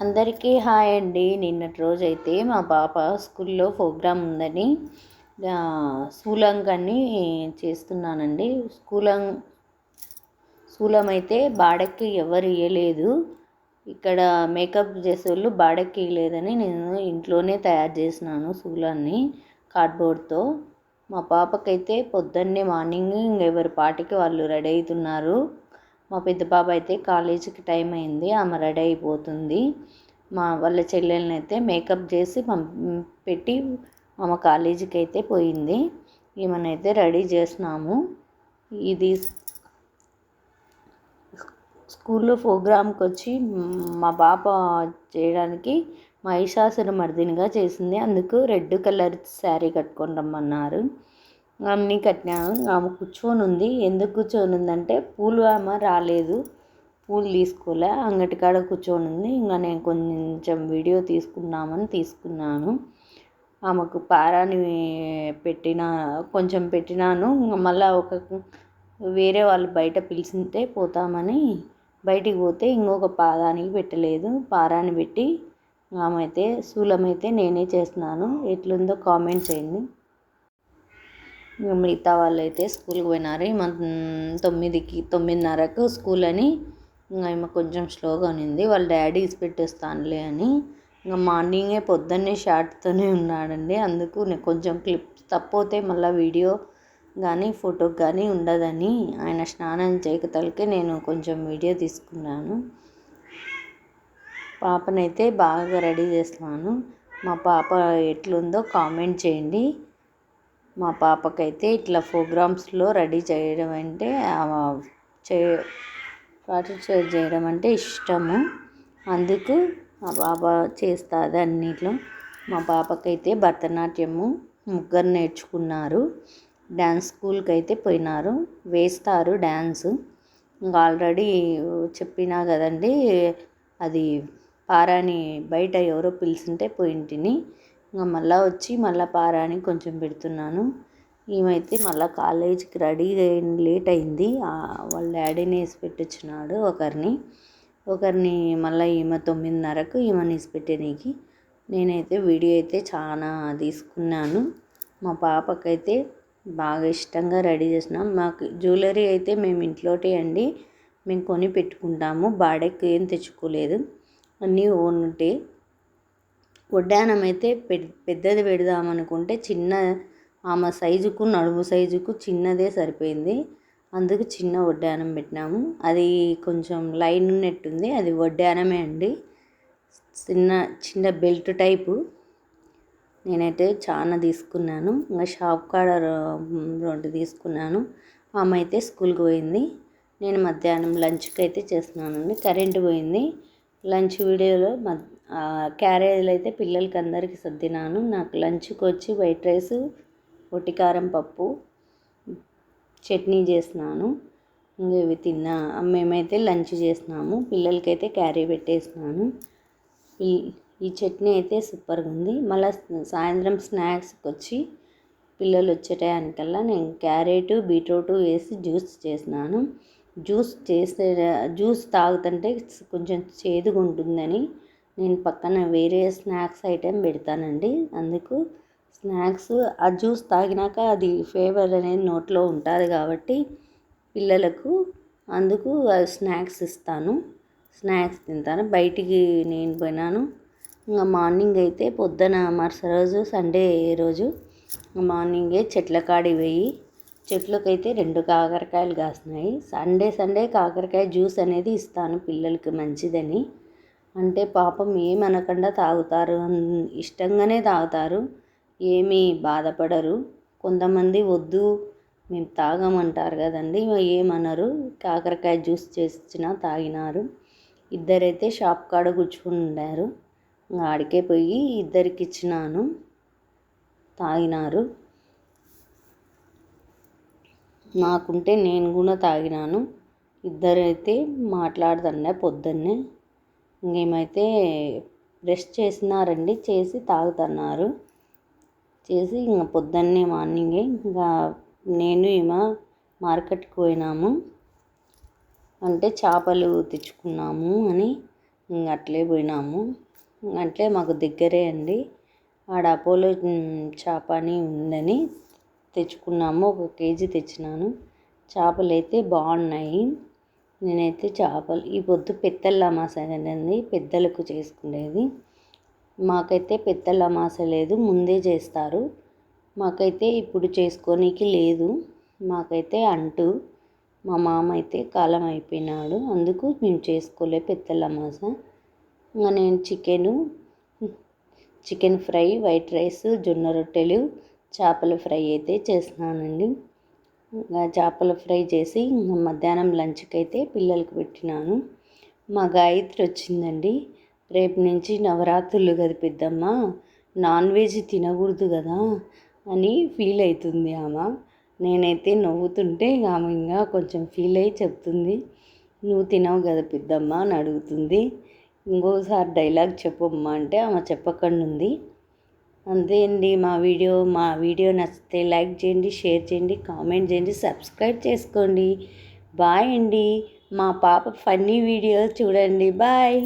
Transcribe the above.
అందరికీ హాయ్ అండి. నిన్నటి రోజైతే మా పాప స్కూల్లో ప్రోగ్రాం ఉందని శూలంగాన్ని చేస్తున్నానండి. శూలం అయితే బాడక్కి ఎవరు ఇవ్వలేదు. ఇక్కడ మేకప్ చేసేవాళ్ళు బాడక్కి ఇవ్వలేదని నేను ఇంట్లోనే తయారు చేసినాను శూలాన్ని కార్డ్బోర్డ్తో. మా పాపకైతే పొద్దున్నే మార్నింగ్ ఎవరి పాటికి వాళ్ళు రెడీ అవుతున్నారు. మా పెద్ద పాప అయితే కాలేజీకి టైం అయింది, ఆమె రెడీ అయిపోతుంది. వాళ్ళ చెల్లెల్ని అయితే మేకప్ చేసి పెట్టి ఆమె కాలేజీకి అయితే పోయింది. ఈమెనైతే రెడీ చేసినాము. ఇది స్కూల్లో ప్రోగ్రాంకి వచ్చి మా పాప చేయడానికి మహిషాసురమర్దినిగా చేసింది. అందుకు రెడ్ కలర్ శారీ కట్టుకొని రమ్మన్నారు. అన్నీ కట్టినాను. ఆమె కూర్చొని ఉంది. ఎందుకు కూర్చొని ఉందంటే పూలు ఆమె రాలేదు, పూలు తీసుకోలే, అంగటి కాడ కూర్చొని ఉంది. ఇంకా నేను కొంచెం వీడియో తీసుకున్నామని తీసుకున్నాను. ఆమెకు పారాని కొంచెం పెట్టినాను. మళ్ళీ వేరే వాళ్ళు బయట పిలిచింటే పోతామని బయటికి పోతే ఇంకొక పాదానికి పెట్టలేదు, పారాని పెట్టి ఆమె అయితే శూలమైతే నేనే చేస్తున్నాను. ఎట్లుందో కామెంట్ చేయండి. మిగతా వాళ్ళు అయితే స్కూల్కి పోయినారు. ఈమె 9:30కు స్కూల్ అని ఇంకా ఈమె కొంచెం స్లోగా ఉన్నింది. వాళ్ళ డాడీ ఇసిపెట్టేస్తానులే అని ఇంకా మార్నింగే పొద్దున్నే షార్ట్తోనే ఉన్నాడండి. అందుకు నేను కొంచెం క్లిప్ తప్పితే మళ్ళీ వీడియో కానీ ఫోటోకి కానీ ఉండదని ఆయన స్నానం చేయకతలకే నేను కొంచెం వీడియో తీసుకున్నాను. పాపనైతే బాగా రెడీ చేస్తున్నాను. మా పాప ఎట్లుందో కామెంట్ చేయండి. మా పాపకైతే ఇట్లా ప్రోగ్రామ్స్లో రెడీ చేయడం అంటే పార్టిసిపేట్ చేయడం అంటే ఇష్టము. అందుకు మా పాప చేస్తుంది అన్నిట్లో. మా పాపకైతే భరతనాట్యము ముగ్గురు నేర్చుకున్నారు. డ్యాన్స్ స్కూల్కి అయితే పోయినారు, వేస్తారు డ్యాన్స్. ఇంకా ఆల్రెడీ చెప్పినా కదండి, అది పారాని బయట ఎవరో పిలిచింటే పోయింటిని. ఇంకా మళ్ళీ వచ్చి మళ్ళీ పారాని కొంచెం పెడుతున్నాను. ఈమైతే మళ్ళీ కాలేజీకి రెడీ లేట్ అయింది. వాళ్ళ డాడీని వేసి పెట్టించినాడు ఒకరిని మళ్ళీ ఈమె 9:30కు ఈమెను వేసి పెట్టేనికి. నేనైతే వీడియో అయితే చాలా తీసుకున్నాను. మా పాపకైతే బాగా ఇష్టంగా రెడీ చేసినాం. మాకు జ్యువెలరీ అయితే మేము ఇంట్లోటే అండి, మేము కొని పెట్టుకుంటాము. బాడెక్కి ఏం తెచ్చుకోలేదు, అన్నీ ఓన్ ఉంటాయి. వడ్డానం అయితే పెద్దది పెడదామనుకుంటే ఆమె సైజుకు నడుము సైజుకు చిన్నదే సరిపోయింది. అందుకు చిన్న వడ్డానం పెట్టినాము. అది కొంచెం లైన్ ఉన్నట్టుంది, అది వడ్డానమే అండి, చిన్న బెల్ట్ టైపు. నేనైతే చాలా తీసుకున్నాను. ఇంకా షాప్ కాడ 2 తీసుకున్నాను. ఆమె అయితే స్కూల్కి పోయింది. నేను మధ్యాహ్నం లంచ్కి అయితే చేస్తున్నానండి. కరెంటు పోయింది. లంచ్ వీడియోలో క్యారేజీలు అయితే పిల్లలకి అందరికీ సర్దినాను. నాకు లంచ్కి వచ్చి వైట్ రైస్, ఒట్టికారం పప్పు, చట్నీ చేసినాను. ఇంకా ఇవి మేమైతే లంచ్ చేసినాము. పిల్లలకైతే క్యారీ పెట్టేసినాను. ఈ చట్నీ అయితే సూపర్గా ఉంది. మళ్ళీ సాయంత్రం స్నాక్స్కి వచ్చి పిల్లలు వచ్చే టయానికల్లా నేను క్యారెట్ బీట్రూట్ వేసి జ్యూస్ చేసినాను. జ్యూస్ తాగుతుంటే కొంచెం చేదుగా ఉంటుందని నేను పక్కన వేరే స్నాక్స్ ఐటెం పెడతానండి. అందుకు స్నాక్స్ ఆ జ్యూస్ తాగినాక అది ఫ్లేవర్ అనేది నోట్లో ఉంటుంది కాబట్టి పిల్లలకు అందుకు స్నాక్స్ ఇస్తాను, స్నాక్స్ తింటాను. బయటికి నేను పోయినాను. ఇంకా మార్నింగ్ అయితే పొద్దున మరుసటి రోజు సండే రోజు మార్నింగే చెట్ల కాడికి పోయి చెట్లకైతే 2 కాకరకాయలు కాసినాయి. సండే కాకరకాయ జ్యూస్ అనేది ఇస్తాను పిల్లలకి, మంచిదని. అంటే పాపం ఏమనకుండా తాగుతారు, ఇష్టంగానే తాగుతారు, ఏమీ బాధపడరు. కొంతమంది వద్దు మేము తాగమంటారు కదండి, ఏమనరు. కాకరకాయ జ్యూస్ చేసిచ్చినా తాగినారు. ఇద్దరైతే షాప్ కాడ కూర్చుని ఉన్నారు. ఆడికే పోయి ఇద్దరికి ఇచ్చినాను, తాగినారు. నాకుంటే నేను కూడా తాగినాను. ఇద్దరైతే మాట్లాడుతుండే పొద్దున్నే. ఇంకేమైతే బ్రష్ చేసినారండి, చేసి తాగుతున్నారు. చేసి ఇంకా పొద్దున్నే మార్నింగే ఇంకా నేను మార్కెట్కి పోయినాము. అంటే చేపలు తెచ్చుకున్నాము అని అట్లే పోయినాము. అట్లే మాకు దగ్గరే అండి. ఆడ అపోలో చేప అని ఉందని తెచ్చుకున్నాము. 1 కేజీ తెచ్చినాను. చేపలు అయితే బాగున్నాయి. నేనైతే చేపలు ఈ పొద్దు పెద్దల అమాస అండి, పెద్దలకు చేసుకునేది. మాకైతే పెద్దల అమాస లేదు, ముందే చేస్తారు. మాకైతే ఇప్పుడు చేసుకోనీకి లేదు. మాకైతే అంటూ మా మామ అయితే కాలం అయిపోయినాడు, అందుకు మేము చేసుకోలే పెద్దల అమాస. ఇంకా నేను చికెన్ ఫ్రై, వైట్ రైస్, జొన్న రొట్టెలు, చేపల ఫ్రై అయితే చేస్తున్నానండి. చేపల ఫ్రై చేసి మధ్యాహ్నం లంచ్కి అయితే పిల్లలకి పెట్టినాను. మా గాయత్రి వచ్చిందండి. రేపు నుంచి నవరాత్రులు కదా పెద్దమ్మ, నాన్ వెజ్ తినకూడదు కదా అని ఫీల్ అవుతుంది ఆమె. నేనైతే నవ్వుతుంటే ఆమె ఇంకా కొంచెం ఫీల్ అయ్యి చెప్తుంది, నువ్వు తినవు కదా పెద్దమ్మ అని అడుగుతుంది. ఇంకోసారి డైలాగ్ చెప్పమ్మా అంటే ఆమె చెప్పకుండా ఉంది. అంతే అండి. మా వీడియో నచ్చితే లైక్ చేయండి, షేర్ చేయండి, కామెంట్ చేయండి, సబ్స్క్రైబ్ చేసుకోండి. బాయ్ అండి. మా పాప ఫన్నీ వీడియో చూడండి. బాయ్.